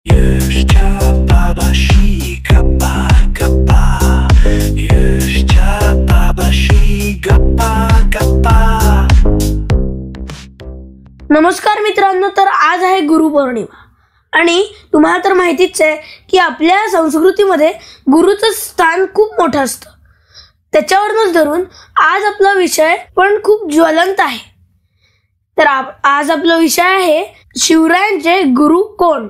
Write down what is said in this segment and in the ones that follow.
Jeszcze babashi gappa gappa. Jeszcze babashi gappa gappa. नमस्कार मित्रांनो, तर आज आहे गुरुपौर्णिमा आणि तुम्हाला तर माहितीच आहे की आपल्या संस्कृतीमध्ये गुरुचं स्थान खूप मोठं असतं. त्याच्यावरूनच धरून आज आपला विषय पण खूप ज्वलंत आहे. तर आज आपला विषय आहे शिवरायांचे गुरु कोण.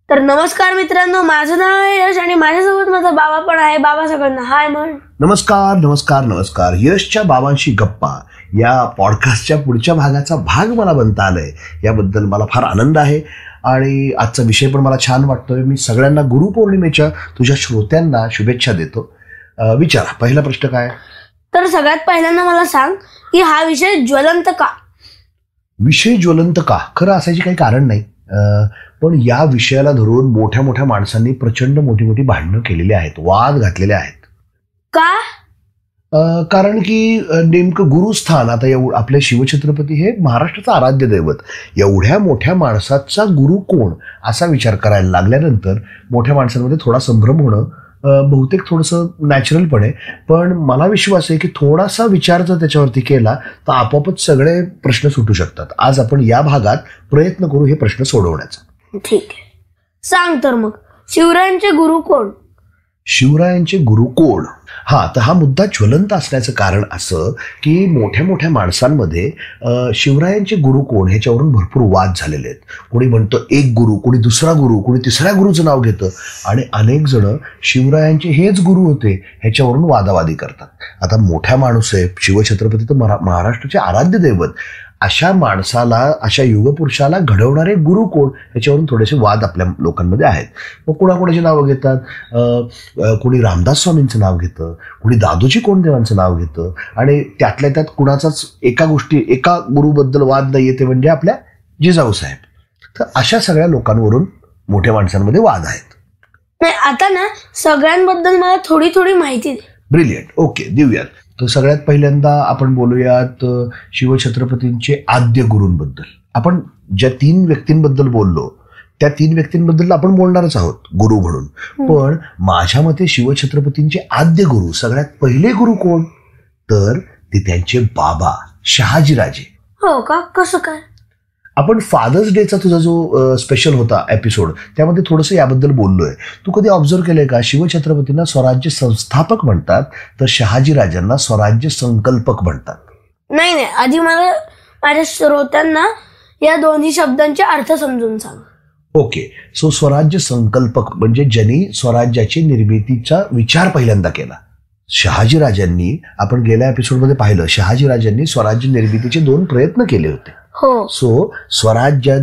तर नमस्कार मित्रांनो, माझं नाव आहे यश आणि माझ्यासोबत माझा बाबा पण आहे. बाबा सगळ्यांना हाय म्हण. नमस्कार नमस्कार नमस्कार. यशच्या बाबांशी गप्पा या पॉडकास्टच्या पुढच्या भागाचा भाग मला बनता आलाय, याबद्दल मला फार आनंद आहे आणि आजचा विषय पण मला छान वाटतोय. मी सगळ्यांना गुरुपौर्णिमेच्या तुझ्या श्रोत्यांना शुभेच्छा देतो. विचारा, पहिला प्रश्न काय? तर सगळ्यात पहिल्यांदा मला सांग की हा विषय ज्वलंत का? विषय ज्वलंत का? खरं असायची काही कारण नाही, पण या विषयाला धरून मोठ्या मोठ्या माणसांनी प्रचंड मोठी मोठी भांडणं केलेली आहेत, वाद घातलेले आहेत. का? कारण की नेमकं गुरुस्थान, आता आपले शिवछत्रपती हे महाराष्ट्राचं आराध्य दैवत, एवढ्या मोठ्या माणसाचा गुरु कोण असा विचार करायला लागल्यानंतर मोठ्या माणसांमध्ये थोडा संभ्रम होणं बहुतेक थोडंसं नॅचरल पण आहे. पण मला विश्वास आहे की थोडासा विचार जर त्याच्यावरती केला तर आपोआपच सगळे प्रश्न सुटू शकतात. आज आपण या भागात प्रयत्न करू हे प्रश्न सोडवण्याचा. ठीक आहे, सांग तर मग शिवरायांचे गुरु कोण? शिवरायांचे गुरु कोण? तर हा मुद्दा ज्वलंत असण्याचं कारण असं की मोठ्या मोठ्या माणसांमध्ये शिवरायांचे गुरु कोण ह्याच्यावरून भरपूर वाद झालेले आहेत. कोणी म्हणतं एक गुरु, कोणी दुसरा गुरु, कोणी तिसऱ्या गुरुचं नाव घेतं आणि अनेक जण शिवरायांचे हेच गुरु होते ह्याच्यावरून वादावादी करतात. आता मोठ्या माणूस आहे, शिवछत्रपती तर महाराष्ट्राचे आराध्य दैवत, अशा माणसाला, अशा युगपुरुषाला घडवणारे गुरु कोण ह्याच्यावरून थोडेसे वाद आपल्या लोकांमध्ये आहेत. मग कोणाकोणाची नावं घेतात. कोणी रामदास स्वामींचं नाव घेतं, कोणी दादोजी कोंडदेवांचं नाव घेतं आणि त्यातल्या त्यात कुणाचाच एका गुरुबद्दल वाद नाही येते म्हणजे आपल्या जिजाऊ साहेब. तर अशा सगळ्या लोकांवरून मोठ्या माणसांमध्ये वाद आहेत. नाही, आता ना सगळ्यांबद्दल मला थोडी थोडी माहिती दे. ब्रिलियंट, ओके, देऊयात. तर सगळ्यात पहिल्यांदा आपण बोलूयात शिवछत्रपतींचे आद्य गुरूंबद्दल. आपण ज्या 3 व्यक्तींबद्दल बोललो त्या 3 व्यक्तींबद्दल आपण बोलणारच आहोत गुरु म्हणून. पण माझ्या मते शिवछत्रपतींचे आद्य गुरु, सगळ्यात पहिले गुरु कोण? तर ते त्यांचे बाबा शहाजीराजे. हो का? कसं काय? आपण फादर्स डेचा तुझा जो स्पेशल होता एपिसोड त्यामध्ये थोडंसं याबद्दल बोललोय. तू कधी ऑब्झर्व केलंय का? शिवछत्रपतींना स्वराज्य संस्थापक म्हणतात तर शहाजीराजांना स्वराज्य संकल्पक म्हणतात. नाही, आधी मला माझ्या श्रोत्यांना या दोन्ही शब्दांचे अर्थ समजून सांग. ओके, सो स्वराज्य संकल्पक म्हणजे ज्यांनी स्वराज्याची निर्मितीचा विचार पहिल्यांदा केला. शहाजीराजांनी, आपण गेल्या एपिसोडमध्ये पाहिलं, शहाजीराजांनी स्वराज्य निर्मितीचे 2 प्रयत्न केले होते. हो. सो स्वराज्य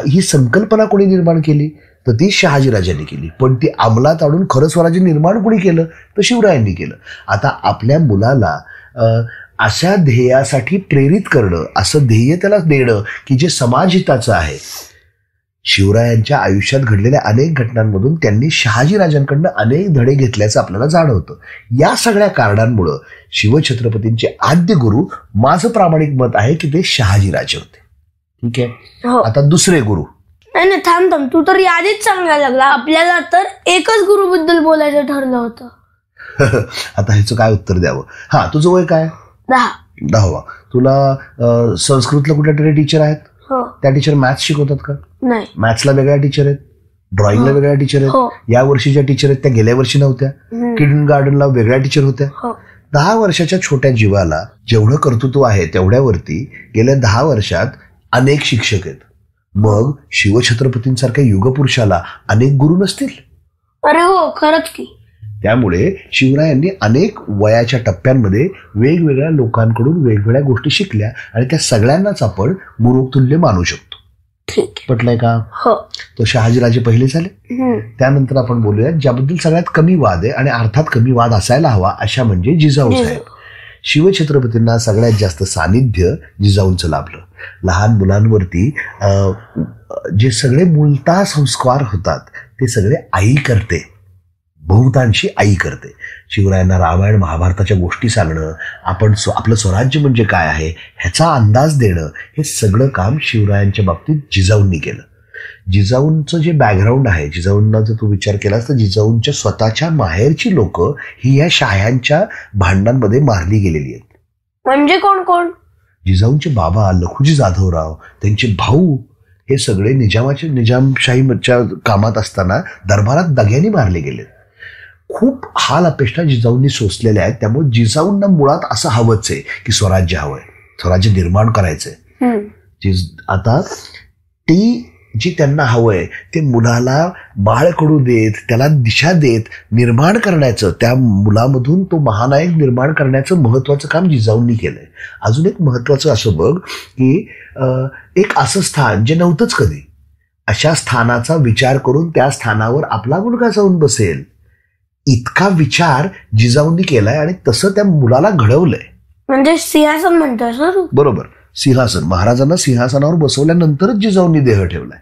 ही संकल्पना कोणी निर्माण केली? तर ती शहाजीराजांनी केली. पण ती अंमलात आणून खरं स्वराज्य निर्माण कोणी केलं? तर शिवरायांनी केलं. आता आपल्या मुलाला अशा ध्येयासाठी प्रेरित करणं, असं ध्येय त्याला देणं की जे समाजहिताचं आहे. शिवरायांच्या आयुष्यात घडलेल्या अनेक घटनांमधून त्यांनी शहाजीराजांकडनं अनेक धडे घेतल्याचं आपल्याला जाणवतं. या सगळ्या कारणांमुळं शिवछत्रपतींचे आद्य गुरु, माझं प्रामाणिक मत आहे की ते शहाजीराजे होते. ठीक आहे. आता दुसरे गुरु. नाही, थांब, तू तर यादीच सांगायला लागला. आपल्याला तर एकच गुरुबद्दल बोलायचं ठरलं होतं. आता ह्याचं काय उत्तर द्यावं? तुझं वय काय? 10वा. तुला संस्कृतला कुठल्या तरी टीचर आहेत? त्या टीचर मॅथ्स शिकवतात का? नाही. मॅथ्सला वेगळ्या टीचर आहेत, ड्रॉइंगला वेगळ्या टीचर आहेत. या वर्षीच्या टीचर आहेत त्या गेल्या वर्षी नव्हत्या. किंडरगार्टनला वेगळ्या टीचर होत्या. 10 वर्षाच्या छोट्या जीवाला जेवढं कर्तृत्व आहे तेवढ्यावरती गेल्या 10 वर्षात अनेक शिक्षक आहेत. मग शिवछत्रपतींसारख्या युगपुरुषाला अनेक गुरु नसतील? अरे हो, खरंच की. त्यामुळे शिवरायांनी अनेक वयाच्या टप्प्यांमध्ये वेगवेगळ्या लोकांकडून वेगवेगळ्या गोष्टी शिकल्या आणि त्या सगळ्यांनाच आपण गुरुतुल्य मानू शकतो. ठीक, पटलंय का? हो. तो शहाजीराजे पहिले झाले. त्यानंतर आपण बोलूया ज्याबद्दल सगळ्यात कमी वाद आहे आणि अर्थात कमी वाद असायला हवा, अशा म्हणजे जिजाऊ साहेब. शिवछत्रपतींना सगळ्यात जास्त सानिध्य जिजाऊंचं लाभलं. लहान मुलांवरती जे सगळे मूलतः संस्कार होतात ते सगळे आई करते, बहुतांशी आई करते. शिवरायांना रामायण महाभारताच्या गोष्टी सांगणं, आपलं स्वराज्य म्हणजे काय आहे ह्याचा अंदाज देणं, हे सगळं काम शिवरायांच्या बाबतीत जिजाऊंनी केलं. जिजाऊंचं जे बॅकग्राऊंड आहे, जिजाऊंना जर तू विचार केलास तर जिजाऊंच्या स्वतःच्या माहेरची लोक ही या शाह्यांच्या भांडणांमध्ये मारली गेलेली आहेत. म्हणजे कोण कोण? जिजाऊंचे बाबा लखुजी जाधवराव, त्यांचे भाऊ, हे सगळे निजामशाहीच्या कामात असताना दरबारात दग्याने मारले गेले. खूप हाल अपेष्टा जिजाऊंनी सोसलेल्या आहेत. त्यामुळे जिजाऊंना मुळात असं हवंच आहे की स्वराज्य हवंय, स्वराज्य निर्माण करायचंय. आता ती जी त्यांना हवंय ते मुलाला बाळ कडू देत, त्याला दिशा देत निर्माण करण्याचं, त्या मुलामधून तो महानायक निर्माण करण्याचं महत्वाचं काम जिजाऊंनी केलंय. अजून एक महत्वाचं असं बघ की एक असं स्थान जे नव्हतंच कधी, अशा स्थानाचा विचार करून त्या स्थानावर आपला मुलगा जाऊन बसेल इतका विचार जिजाऊंनी केलाय आणि तसं त्या मुलाला घडवलंय. म्हणजे सिंहासन म्हणतोस ना तू? बरोबर, सिंहासन. महाराजांना सिंहासनावर बसवल्यानंतरच जिजाऊंनी देह ठेवलाय.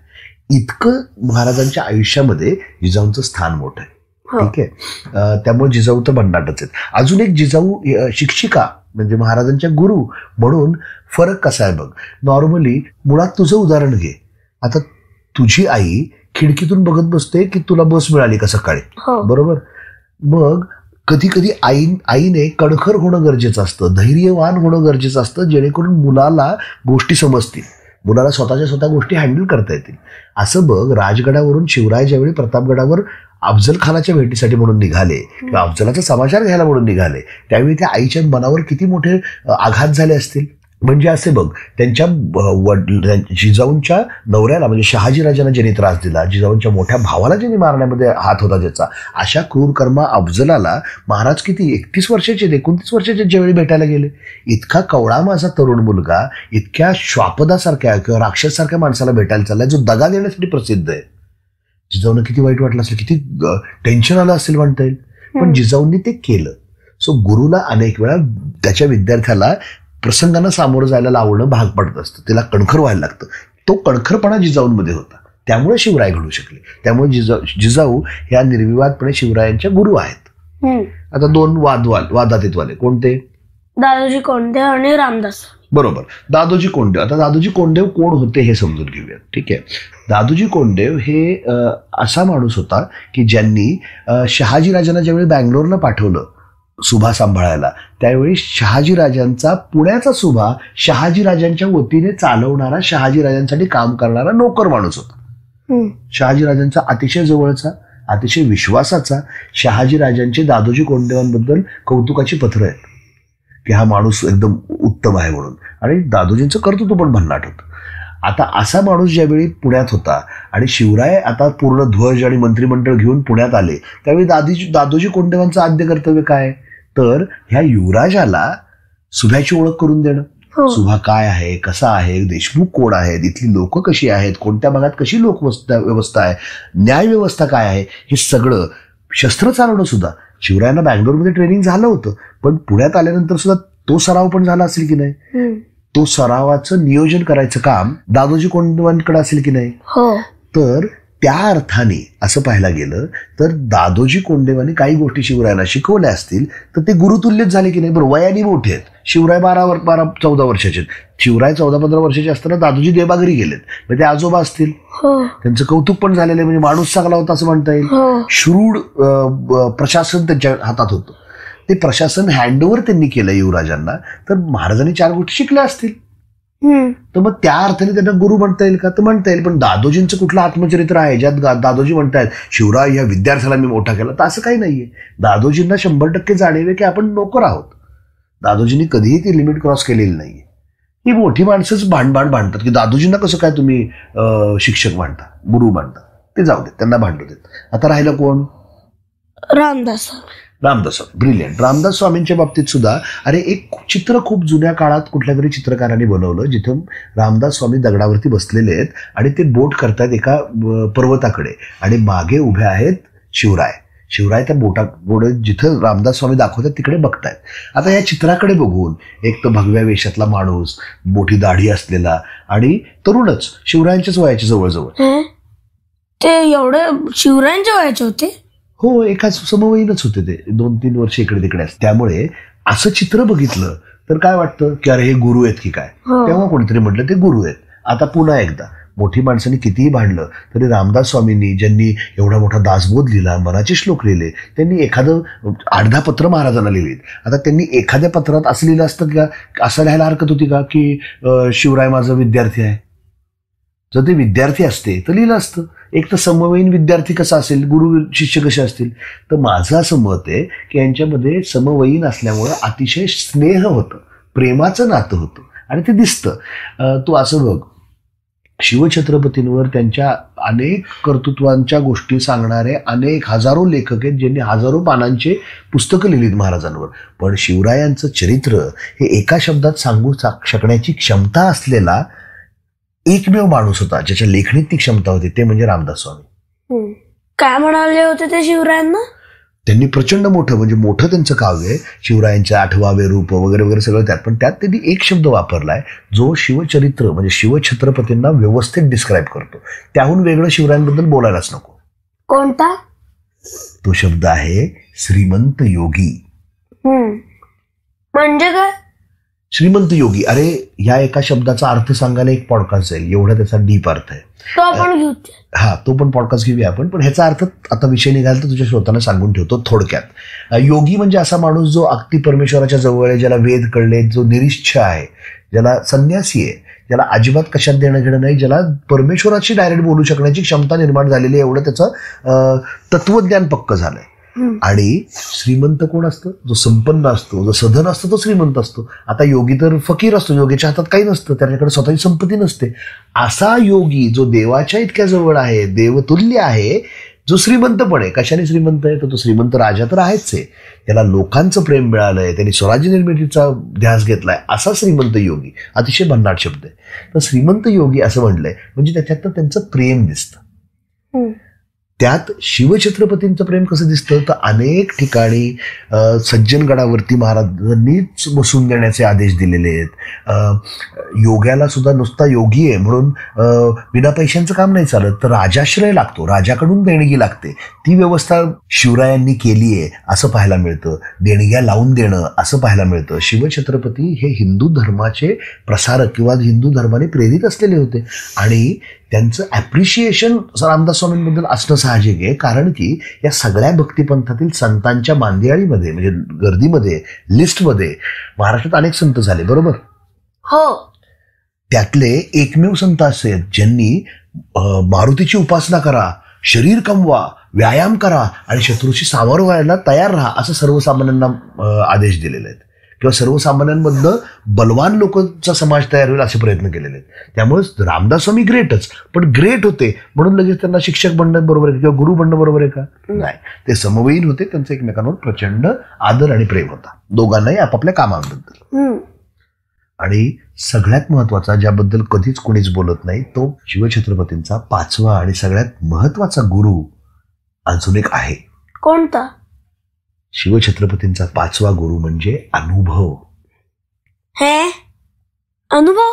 इतकं महाराजांच्या आयुष्यामध्ये जिजाऊंचं स्थान मोठं आहे. ठीक आहे. त्यामुळे जिजाऊ तर भन्नाटच आहेत. अजून एक जिजाऊ शिक्षिका म्हणजे महाराजांच्या गुरु म्हणून फरक कसा आहे बघ. नॉर्मली मुळात तुझं उदाहरण घे. आता तुझी आई खिडकीतून बघत बसते की तुला बस मिळाली का सकाळी, बरोबर. मग कधी कधी आईने कणखर होणं गरजेचं असतं, धैर्यवान होणं गरजेचं असतं, जेणेकरून मुलाला गोष्टी समजतील, मुलाला स्वतः गोष्टी हँडल करता येतील. असं बघ, राजगडावरून शिवराय ज्यावेळी प्रतापगडावर अफजल खानाच्या भेटीसाठी म्हणून निघाले किंवा अफजलाचा समाचार घ्यायला म्हणून निघाले, त्यावेळी त्या आईच्या मनावर किती मोठे आघात झाले असतील. म्हणजे असे बघ, त्यांच्या जिजाऊंच्या नवऱ्याला म्हणजे शहाजीराजांना ज्यांनी त्रास दिला, जिजाऊंच्या मोठ्या भावाला ज्यांनी मारण्यामध्ये हात होता ज्याचा, अशा क्रूरकर्मा अफजलाला महाराज किती 31 वर्षाचे 29 वर्षाचे ज्यावेळी भेटायला गेले. इतका कवळा माझा तरुण मुलगा इतक्या श्वापदासारख्या किंवा राक्षसारख्या माणसाला भेटायला चाललाय जो दगा देण्यासाठी प्रसिद्ध आहे. जिजाऊंना किती वाईट वाटलं असेल, किती टेन्शन आलं असेल म्हणता येईल. पण जिजाऊंनी ते केलं. सो गुरुला अनेक वेळा त्याच्या विद्यार्थ्याला प्रसंगांना सामोरं जायला लावणं भाग पडत असतं, तिला कणखर व्हायला लागतं. तो कणखरपणा जिजाऊंमध्ये होता, त्यामुळे शिवराय घडू शकले. त्यामुळे जिजाऊ ह्या निर्विवादपणे शिवरायांच्या गुरु आहेत. आता दोन वादातीत वाले कोणते? दादोजी कोंडदेव आणि रामदास. बरोबर, दादोजी कोंडदेव. आता दादोजी कोंडदेव कोण होते हे समजून घेऊया. ठीक आहे. दादोजी कोंडदेव हे असा माणूस होता की ज्यांनी शहाजीराजांना ज्यावेळी बँगलोरला पाठवलं सुभा सांभाळायला, त्यावेळी शहाजीराजांचा पुण्याचा सुभा शहाजीराजांच्या वतीने चालवणारा, शहाजीराजांसाठी काम करणारा नोकर माणूस होता. शहाजीराजांचा अतिशय जवळचा, अतिशय विश्वासाचा. शहाजीराजांचे दादोजी कोंडदेवांबद्दल कौतुकाची पत्र आहेत की हा माणूस एकदम उत्तम आहे म्हणून, आणि दादोजींचं कर्तृत्व पण भन्नाट होतं. आता असा माणूस ज्यावेळी पुण्यात होता आणि शिवराय आता पूर्ण ध्वज आणि मंत्रिमंडळ घेऊन पुण्यात आले, त्यावेळी दादोजी कोंडदेवांचं आद्य कर्तव्य काय, तर ह्या युवराजाला सुभ्याची ओळख करून देणं. सुभा काय आहे, कसा आहे, देशमुख कोण आहेत, इथली लोक कशी आहेत, कोणत्या भागात कशी लोक व्यवस्था आहे, न्याय व्यवस्था काय आहे, हे सगळं. शस्त्र चालवणं सुद्धा शिवरायांना बँगलोरमध्ये ट्रेनिंग झालं होतं, पण पुण्यात आल्यानंतर सुद्धा तो सराव पण झाला असेल की नाही. तो सरावाचं नियोजन करायचं काम दादोजी कोंडदेवांकडे असेल की नाही. तर त्या अर्थाने असं पाहायला गेलं तर दादोजी कोंडदेवांनी काही गोष्टी शिवरायांना शिकवल्या असतील तर ते गुरुतुल्यच झाले की नाही. बरं, वयाने मोठे आहेत. शिवराय 12-14 वर्षाचे, शिवराय 14-15 वर्षाचे असताना दादोजी देवाघरी गेलेत, म्हणजे ते आजोबा असतील. त्यांचं कौतुक पण झालेलं आहे, म्हणजे माणूस चांगला होता असं म्हणता येईल. श्रूड प्रशासन त्यांच्या हातात होतं. ते प्रशासन हँडओव्हर त्यांनी केलं युवराजांना, तर महाराजांनी 4 गोष्टी शिकल्या असतील. तर मग त्या अर्थाने त्यांना गुरु म्हणता येईल का, तर म्हणता येईल. पण दादोजींचं कुठलं आत्मचरित्र आहे ज्यात दादोजी म्हणतायत शिवराय या विद्यार्थ्याला मी मोठा केला, तर असं काही नाहीये. दादोजींना 100% जाणीव आहे की आपण नोकर आहोत. दादोजींनी कधीही ती लिमिट क्रॉस केलेली नाहीये. ही मोठी माणसंच भांडतात की दादोजींना कसं काय तुम्ही शिक्षक मानता, गुरु मानता. ते जाऊ देत, त्यांना भांडू देत. आता राहिलं कोण? रामदास. ब्रिलियंट. रामदास स्वामींच्या बाबतीत सुद्धा अरे एक चित्र खूप जुन्या काळात कुठल्या तरी चित्रकारांनी बनवलं, जिथून रामदास स्वामी दगडावरती बसलेले आहेत आणि ते बोट करतायत एका पर्वताकडे आणि मागे उभे आहेत शिवराय त्या बोटापुढे जिथं रामदास स्वामी दाखवतात तिकडे बघतायत. आता या चित्राकडे बघून एक तर भगव्या वेशातला माणूस, मोठी दाढी असलेला आणि तरुणच, शिवरायांच्याच वयाचे जवळजवळ. ते एवढे शिवरायांच्या वयाचे होते? हो, एकाच समवयीनच होते ते, 2-3 वर्ष इकडे तिकडे असते. त्यामुळे असं चित्र बघितलं तर काय वाटतं की अरे हे गुरु आहेत की काय. तेव्हा कोणीतरी म्हटलं ते गुरु आहेत. आता पुन्हा एकदा मोठी माणसांनी कितीही भांडलं तरी रामदास स्वामींनी, ज्यांनी एवढा मोठा दासबोध लिहिला, मनाचे श्लोक लिहिले, त्यांनी एखादं 8-10 पत्र महाराजांना लिहिलीत. आता त्यांनी एखाद्या पत्रात असं लिहिलं असतं का, असं लिहायला हरकत होती का की शिवराय माझा विद्यार्थी आहे? जर ते विद्यार्थी असते तर लिहिलं असतं. एक तर समवयीन विद्यार्थी कसा असेल, गुरु शिष्य कसे असतील? तर माझं असं मत आहे की यांच्यामध्ये समवयीन असल्यामुळे अतिशय स्नेह होतं, प्रेमाचं नातं होतं आणि ते दिसतं. तू असं बघ, शिवछत्रपतींवर त्यांच्या अनेक कर्तृत्वांच्या गोष्टी सांगणारे अनेक हजारो लेखक आहेत, ज्यांनी हजारो पानांचे पुस्तकं लिहिलीत महाराजांवर. पण शिवरायांचं चरित्र हे एका शब्दात सांगू शकण्याची क्षमता असलेला एकमेव माणूस होता, ज्याच्या लेखणीत ती क्षमता होती, ते म्हणजे रामदास स्वामी. काय म्हणाले होते ते शिवरायांना? त्यांनी प्रचंड मोठं, म्हणजे मोठं त्यांचं काव्य आहे, शिवरायांचे 8वे रूप वगैरे वगैरे सगळं त्यात. पण त्यात त्यांनी एक शब्द वापरलाय जो शिवचरित्र म्हणजे शिवछत्रपतींना व्यवस्थित डिस्क्राईब करतो. त्याहून वेगळं शिवरायांबद्दल बोलायलाच नको. कोणता? तो शब्द आहे श्रीमंत योगी. म्हणजे काय? श्रीमंत योगी. अरे, ह्या एका शब्दाचा अर्थ सांगायला एक पॉडकास्ट जाईल, एवढा त्याचा डीप अर्थ आहे. तो आपण घेऊ. हा, तो पण पॉडकास्ट घेऊया आपण. पण ह्याचा अर्थ आता विषय निघाला तर तुझ्या श्रोतांना सांगून ठेवतो थोडक्यात. योगी म्हणजे असा माणूस जो अगदी परमेश्वराच्या जवळ आहे, ज्याला वेद कळले, जो निरीच्छ आहे, ज्याला संन्यासी आहे, ज्याला अजिबात कशात देणं घेणं नाही, ज्याला परमेश्वराशी डायरेक्ट बोलू शकण्याची क्षमता निर्माण झालेली आहे, एवढं त्याचं तत्वज्ञान पक्क झालंय. आणि श्रीमंत कोण असतं? जो संपन्न असतो, जो सधन असतो तो श्रीमंत असतो. आता योगी तर फकीर असतो, योगीच्या हातात काही नसतं, त्याच्याकडे स्वतःची संपत्ती नसते. असा योगी जो देवाच्या इतक्या जवळ आहे, देवतुल्य आहे, जो श्रीमंत पण आहे. कशाने श्रीमंत आहे? तर तो श्रीमंत राजा तर आहेच आहे, त्याला लोकांचं प्रेम मिळालंय, त्यांनी स्वराज्य निर्मितीचा ध्यास घेतलाय, असा श्रीमंत योगी. अतिशय भन्नाट शब्द आहे. तर श्रीमंत योगी असं म्हणलंय म्हणजे त्याच्यात त्यांचं प्रेम दिसतं. त्यात शिवछत्रपतींचं प्रेम कसं दिसतं? तर अनेक ठिकाणी सज्जनगडावरती महाराजांनीच बसून देण्याचे आदेश दिलेले आहेत. योग्याला सुद्धा नुसता योगी आहे म्हणून विना पैशांचं काम नाही चालत, तर राजाश्रय लागतो, राजाकडून देणगी लागते. ती व्यवस्था शिवरायांनी केली आहे असं पाहायला मिळतं. देणग्या लावून देणं असं पाहायला मिळतं. शिवछत्रपती हे हिंदू धर्माचे प्रसारक किंवा हिंदू धर्माने प्रेरित असलेले होते आणि त्यांचं ॲप्रिशिएशन रामदास स्वामींबद्दल असणं साहजिक आहे. कारण की या सगळ्या भक्तिपंथातील संतांच्या मांदियाळीमध्ये म्हणजे गर्दीमध्ये, लिस्टमध्ये महाराष्ट्रात अनेक संत झाले, बरोबर? हो. त्यातले एकमेव संत असे ज्यांनी मारुतीची उपासना करा, शरीर कमवा, व्यायाम करा आणि शत्रूशी सामोरं व्हायला तयार राहा असं सर्वसामान्यांना आदेश दिलेले आहेत, किंवा सर्वसामान्यांमधलं बलवान लोकांचा समाज तयार होईल असे प्रयत्न केलेले आहेत. त्यामुळे रामदास स्वामी ग्रेटच, पण ग्रेट होते म्हणून लगेच त्यांना शिक्षक बनणं बरोबर आहे किंवा गुरु बनणं बरोबर आहे का? नाही. ते समवयीन होते, त्यांचं एकमेकांवर प्रचंड आदर आणि प्रेम होता, दोघांनाही आपापल्या कामांबद्दल. आणि सगळ्यात महत्वाचा, ज्याबद्दल कधीच कोणीच बोलत नाही, तो शिवछत्रपतींचा 5वा आणि सगळ्यात महत्वाचा गुरु अजून एक आहे. कोणता? शिवछत्रपतींचा 5वा गुरु म्हणजे अनुभव. हे अनुभव?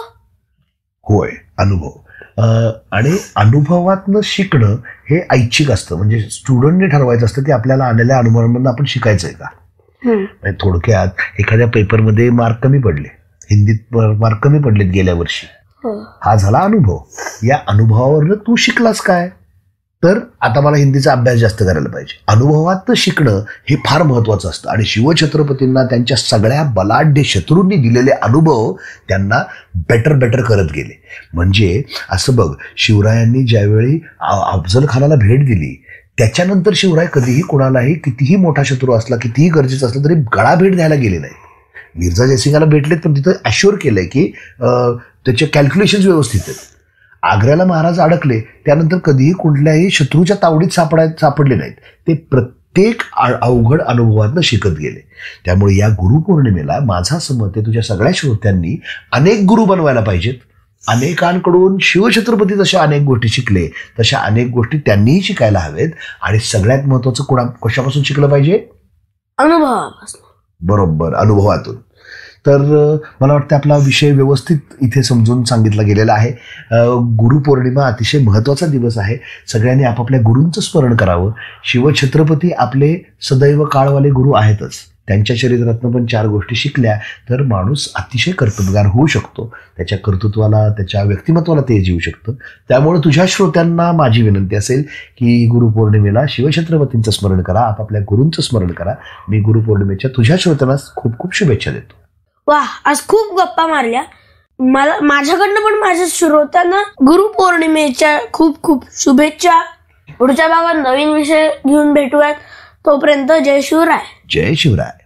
होय, अनुभव. आणि अनुभवातनं शिकणं हे ऐच्छिक असतं, म्हणजे स्टुडंटने ठरवायचं असतं की आपल्याला आलेल्या अनुभवांमधून आपण शिकायचंय का. थोडक्यात एखाद्या पेपरमध्ये मार्क कमी पडले, हिंदीत मार्क कमी पडलेत गेल्या वर्षी, हा झाला अनुभव. या अनुभवावरनं तू शिकलास काय? तर आता मला हिंदीचा अभ्यास जास्त करायला पाहिजे. अनुभवात शिकणं हे फार महत्वाचं असतं आणि शिवछत्रपतींना त्यांच्या सगळ्या बलाढ्य शत्रूंनी दिलेले अनुभव त्यांना बेटर करत गेले. म्हणजे असं बघ, शिवरायांनी ज्यावेळी अफजल खानाला भेट दिली त्याच्यानंतर शिवराय कधीही कोणालाही, कितीही मोठा शत्रू असला, कितीही गरजेचं असलं तरी गळा भेट द्यायला गेले नाही. मिर्झा जयसिंगाला भेटलेत पण तिथं अश्युअर केलंय की त्याचे कॅल्क्युलेशन्स व्यवस्थित आहेत. आग्र्याला महाराज अडकले त्यानंतर कधीही कुठल्याही शत्रूच्या तावडीत सापडले नाहीत. ते प्रत्येक अवघड अनुभवातनं शिकत गेले. त्यामुळे या गुरुपौर्णिमेला माझा असं मत आहे, तुझ्या सगळ्या श्रोत्यांनी अनेक गुरु बनवायला पाहिजेत. अनेकांकडून शिवछत्रपती जशा अनेक गोष्टी शिकले तशा अनेक गोष्टी त्यांनीही शिकायला हवेत. आणि सगळ्यात महत्वाचं कशापासून शिकलं पाहिजे? अनुभवापासून. बरोबर, अनुभवातून. तर मला वाटतं आपला विषय व्यवस्थित इथे समजून सांगितला गेलेला आहे. गुरुपौर्णिमा अतिशय महत्त्वाचा दिवस आहे. सगळ्यांनी आपापल्या गुरूंचं स्मरण करावं. शिवछत्रपती आपले सदैव काळवाले गुरु आहेतच, त्यांच्या चरित्रातनं पण 4 गोष्टी शिकल्या तर माणूस अतिशय कर्तबगार होऊ शकतो. त्याच्या कर्तृत्वाला, त्याच्या व्यक्तिमत्वाला तेज येऊ शकतं. त्यामुळे तुझ्या श्रोत्यांना माझी विनंती असेल की गुरुपौर्णिमेला शिवछत्रपतींचं स्मरण करा, आपापल्या गुरूंचं स्मरण करा. मी गुरुपौर्णिमेच्या तुझ्या श्रोत्यांना खूप खूप शुभेच्छा देतो. वाह, आज खूप गप्पा मारल्या. मला माझ्याकडनं पण माझ्या श्रोत्यांना गुरुपौर्णिमेच्या खूप खूप शुभेच्छा. पुढच्या भागात नवीन विषय घेऊन भेटूयात. तोपर्यंत जय शिवराय. जय शिवराय.